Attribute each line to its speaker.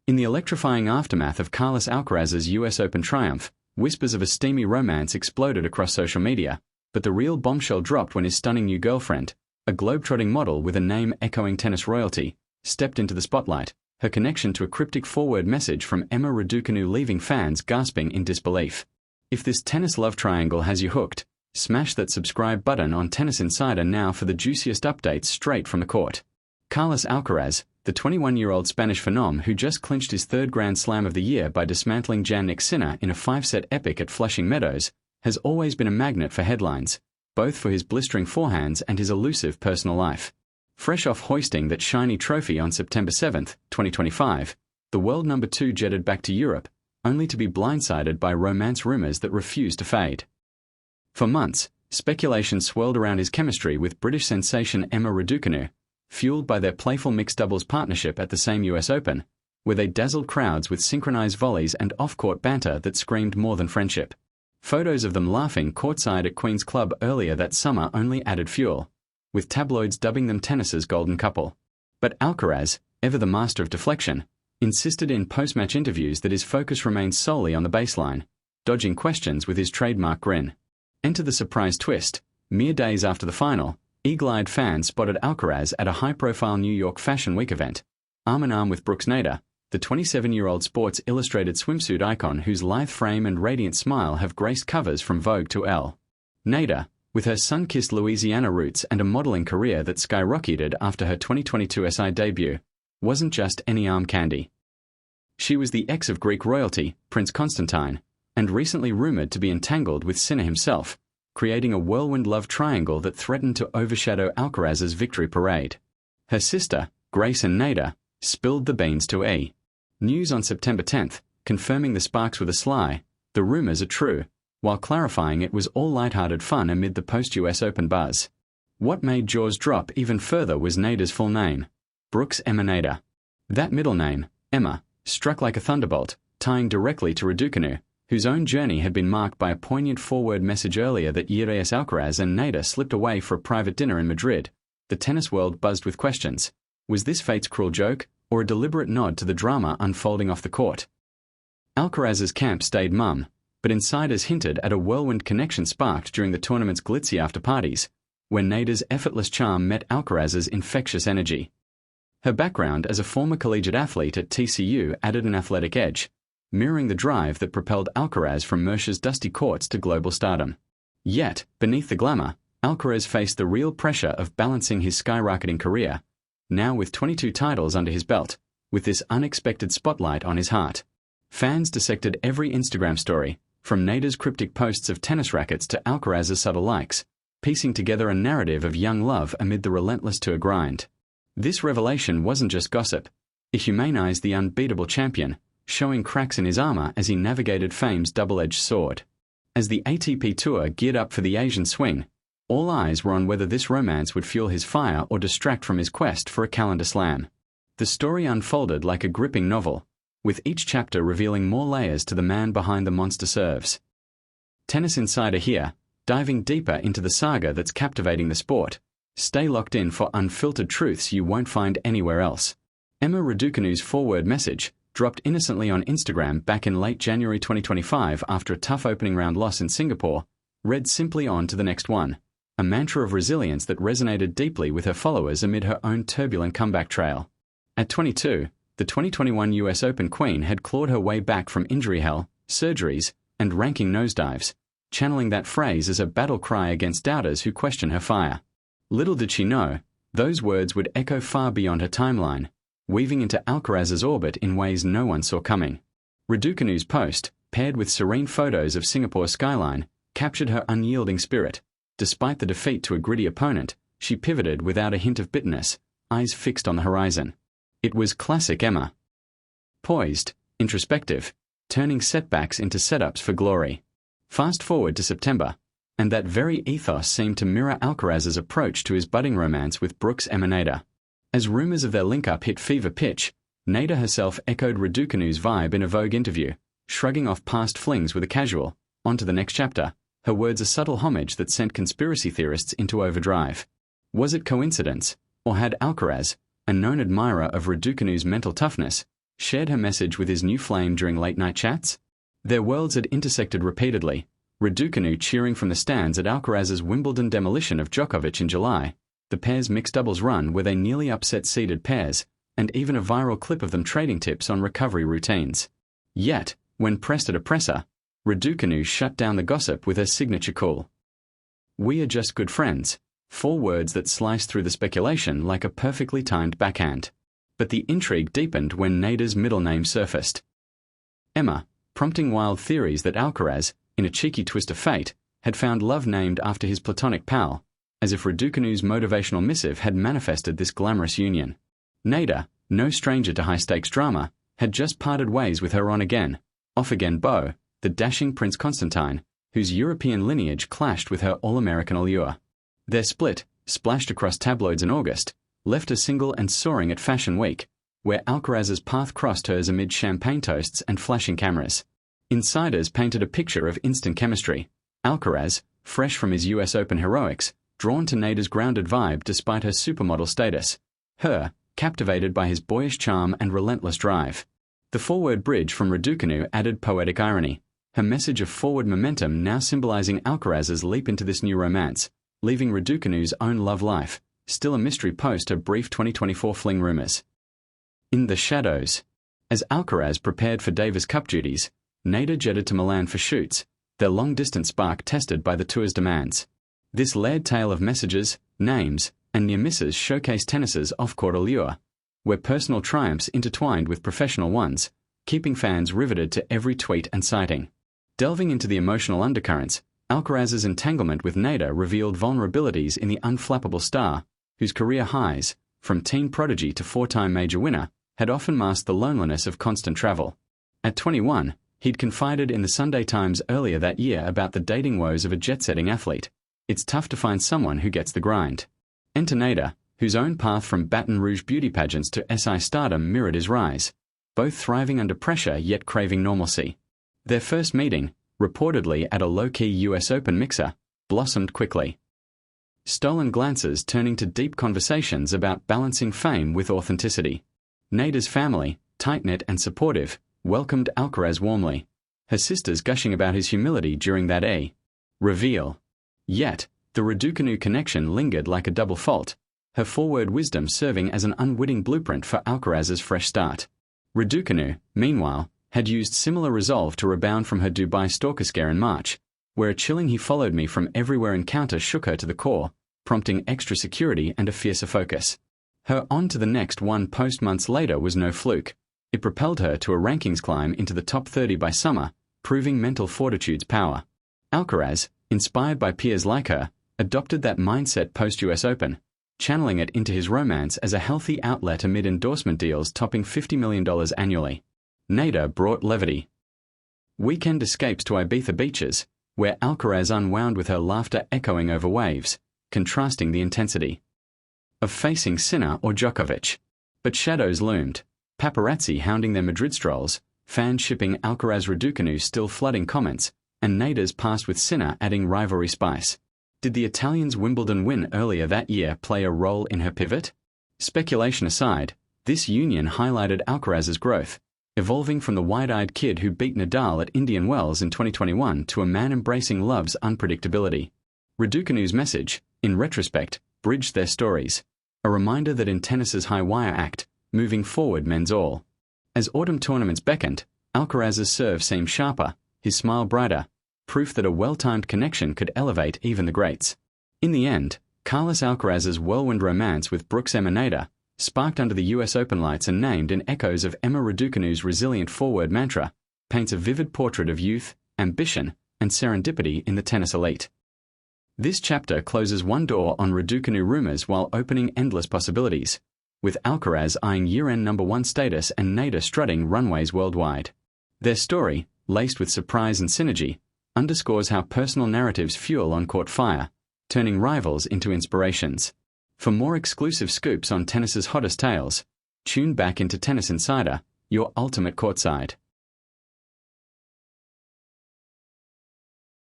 Speaker 1: In the electrifying aftermath of Carlos Alcaraz's US Open triumph, whispers of a steamy romance exploded across social media, but the real bombshell dropped when his stunning new girlfriend, a globe-trotting model with a name echoing tennis royalty, stepped into the spotlight, her connection to a cryptic forward message from Emma Raducanu leaving fans gasping in disbelief. If this tennis love triangle has you hooked, smash that subscribe button on Tennis Insider now for the juiciest updates straight from the court. Carlos Alcaraz, the 21-year-old Spanish phenom who just clinched his third Grand Slam of the year by dismantling Jannik Sinner in a 5-set epic at Flushing Meadows, has always been a magnet for headlines, both for his blistering forehands and his elusive personal life. Fresh off hoisting that shiny trophy on September 7, 2025, the world number 2 jetted back to Europe, only to be blindsided by romance rumors that refused to fade. For months, speculation swirled around his chemistry with British sensation Emma Raducanu, fueled by their playful mixed doubles partnership at the same US Open, where they dazzled crowds with synchronized volleys and off-court banter that screamed more than friendship. Photos of them laughing courtside at Queen's Club earlier that summer only added fuel, with tabloids dubbing them tennis's golden couple. But Alcaraz, ever the master of deflection, insisted in post-match interviews that his focus remained solely on the baseline, dodging questions with his trademark grin. Enter the surprise twist. Mere days after the final, eagle-eyed fans spotted Alcaraz at a high-profile New York Fashion Week event, arm-in-arm with Brooks Nader, the 27-year-old Sports Illustrated swimsuit icon whose lithe frame and radiant smile have graced covers from Vogue to Elle. Nader, with her sun-kissed Louisiana roots and a modeling career that skyrocketed after her 2022 SI debut, wasn't just any arm candy. She was the ex of Greek royalty, Prince Constantine, and recently rumored to be entangled with Sinner himself, creating a whirlwind love triangle that threatened to overshadow Alcaraz's victory parade. Her sister, Grace and Nader, spilled the beans to E! News on September 10th, confirming the sparks were the sly, the rumors are true, while clarifying it was all lighthearted fun amid the post-US Open buzz. What made jaws drop even further was Nader's full name, Brooks Emma Nader. That middle name, Emma, struck like a thunderbolt, tying directly to Raducanu, whose own journey had been marked by a poignant forward message earlier that year as Alcaraz and Nader slipped away for a private dinner in Madrid. The tennis world buzzed with questions. Was this fate's cruel joke, or a deliberate nod to the drama unfolding off the court? Alcaraz's camp stayed mum, but insiders hinted at a whirlwind connection sparked during the tournament's glitzy after-parties, when Nader's effortless charm met Alcaraz's infectious energy. Her background as a former collegiate athlete at TCU added an athletic edge, mirroring the drive that propelled Alcaraz from Mercer's dusty courts to global stardom. Yet, beneath the glamour, Alcaraz faced the real pressure of balancing his skyrocketing career, now with 22 titles under his belt, with this unexpected spotlight on his heart. Fans dissected every Instagram story, from Nader's cryptic posts of tennis rackets to Alcaraz's subtle likes, piecing together a narrative of young love amid the relentless tour grind. This revelation wasn't just gossip. It humanized the unbeatable champion, showing cracks in his armor as he navigated fame's double-edged sword. As the ATP Tour geared up for the Asian swing, all eyes were on whether this romance would fuel his fire or distract from his quest for a calendar slam. The story unfolded like a gripping novel, with each chapter revealing more layers to the man behind the monster serves. Tennis Insider here, diving deeper into the saga that's captivating the sport. Stay locked in for unfiltered truths you won't find anywhere else. Emma Raducanu's forward message, dropped innocently on Instagram back in late January 2025 after a tough opening round loss in Singapore, read simply on to the next one, a mantra of resilience that resonated deeply with her followers amid her own turbulent comeback trail. At 22, the 2021 US Open queen had clawed her way back from injury hell, surgeries, and ranking nosedives, channeling that phrase as a battle cry against doubters who question her fire. Little did she know, those words would echo far beyond her timeline, weaving into Alcaraz's orbit in ways no one saw coming. Raducanu's post, paired with serene photos of Singapore's skyline, captured her unyielding spirit. Despite the defeat to a gritty opponent, she pivoted without a hint of bitterness, eyes fixed on the horizon. It was classic Emma. Poised, introspective, turning setbacks into setups for glory. Fast forward to September, and that very ethos seemed to mirror Alcaraz's approach to his budding romance with Brooks Emma Nader. As rumors of their link-up hit fever pitch, Nader herself echoed Raducanu's vibe in a Vogue interview, shrugging off past flings with a casual, on to the next chapter, her words a subtle homage that sent conspiracy theorists into overdrive. Was it coincidence, or had Alcaraz, a known admirer of Raducanu's mental toughness, shared her message with his new flame during late-night chats? Their worlds had intersected repeatedly, Raducanu cheering from the stands at Alcaraz's Wimbledon demolition of Djokovic in July, the pair's mixed doubles run where they nearly upset seeded pairs, and even a viral clip of them trading tips on recovery routines. Yet, when pressed at a presser, Raducanu shut down the gossip with her signature cool. "We are just good friends," 4 words that sliced through the speculation like a perfectly timed backhand. But the intrigue deepened when Nader's middle name surfaced. Emma, prompting wild theories that Alcaraz, in a cheeky twist of fate, had found love named after his platonic pal, as if Raducanu's motivational missive had manifested this glamorous union. Nader, no stranger to high-stakes drama, had just parted ways with her on-again, off-again beau, the dashing Prince Constantine, whose European lineage clashed with her all-American allure. Their split, splashed across tabloids in August, left her single and soaring at Fashion Week, where Alcaraz's path crossed hers amid champagne toasts and flashing cameras. Insiders painted a picture of instant chemistry. Alcaraz, fresh from his US Open heroics, drawn to Nader's grounded vibe despite her supermodel status. Her, captivated by his boyish charm and relentless drive. The forward bridge from Raducanu added poetic irony, her message of forward momentum now symbolizing Alcaraz's leap into this new romance, leaving Raducanu's own love life still a mystery post her brief 2024 fling rumors. In the shadows. As Alcaraz prepared for Davis Cup duties, Nader jetted to Milan for shoots, their long-distance spark tested by the tour's demands. This layered tale of messages, names, and near misses showcased tennis's off-court allure, where personal triumphs intertwined with professional ones, keeping fans riveted to every tweet and sighting. Delving into the emotional undercurrents, Alcaraz's entanglement with Nader revealed vulnerabilities in the unflappable star, whose career highs, from teen prodigy to 4-time major winner, had often masked the loneliness of constant travel. At 21, he'd confided in the Sunday Times earlier that year about the dating woes of a jet-setting athlete. "It's tough to find someone who gets the grind." Enter Nader, whose own path from Baton Rouge beauty pageants to SI stardom mirrored his rise, both thriving under pressure yet craving normalcy. Their first meeting, reportedly at a low-key US Open mixer, blossomed quickly. Stolen glances turning to deep conversations about balancing fame with authenticity. Nader's family, tight-knit and supportive, welcomed Alcaraz warmly, her sisters gushing about his humility during that reveal. Yet, the Raducanu connection lingered like a double fault, her forward wisdom serving as an unwitting blueprint for Alcaraz's fresh start. Raducanu, meanwhile, had used similar resolve to rebound from her Dubai stalker scare in March, where a chilling "he followed me from everywhere" encounter shook her to the core, prompting extra security and a fiercer focus. Her on to the next one post months later was no fluke. It propelled her to a rankings climb into the top 30 by summer, proving mental fortitude's power. Alcaraz, inspired by peers like her, adopted that mindset post-US Open, channeling it into his romance as a healthy outlet amid endorsement deals topping $50 million annually. Nader brought levity. Weekend escapes to Ibiza beaches, where Alcaraz unwound with her laughter echoing over waves, contrasting the intensity of facing Sinner or Djokovic. But shadows loomed, paparazzi hounding their Madrid strolls, fans shipping Alcaraz-Raducanu still flooding comments, and Nader's past with Sinner adding rivalry spice. Did the Italian's Wimbledon win earlier that year play a role in her pivot? Speculation aside, this union highlighted Alcaraz's growth, evolving from the wide-eyed kid who beat Nadal at Indian Wells in 2021 to a man embracing love's unpredictability. Raducanu's message, in retrospect, bridged their stories, a reminder that in tennis's high-wire act, moving forward mends all. As autumn tournaments beckoned, Alcaraz's serve seemed sharper, his smile brighter, proof that a well-timed connection could elevate even the greats. In the end, Carlos Alcaraz's whirlwind romance with Brooks Emma Nader, sparked under the US Open lights and named in echoes of Emma Raducanu's resilient forward mantra, paints a vivid portrait of youth, ambition, and serendipity in the tennis elite. This chapter closes one door on Raducanu rumors while opening endless possibilities, with Alcaraz eyeing year-end #1 status and Nader strutting runways worldwide. Their story, laced with surprise and synergy, underscores how personal narratives fuel on-court fire, turning rivals into inspirations. For more exclusive scoops on tennis's hottest tales, tune back into Tennis Insider, your ultimate courtside.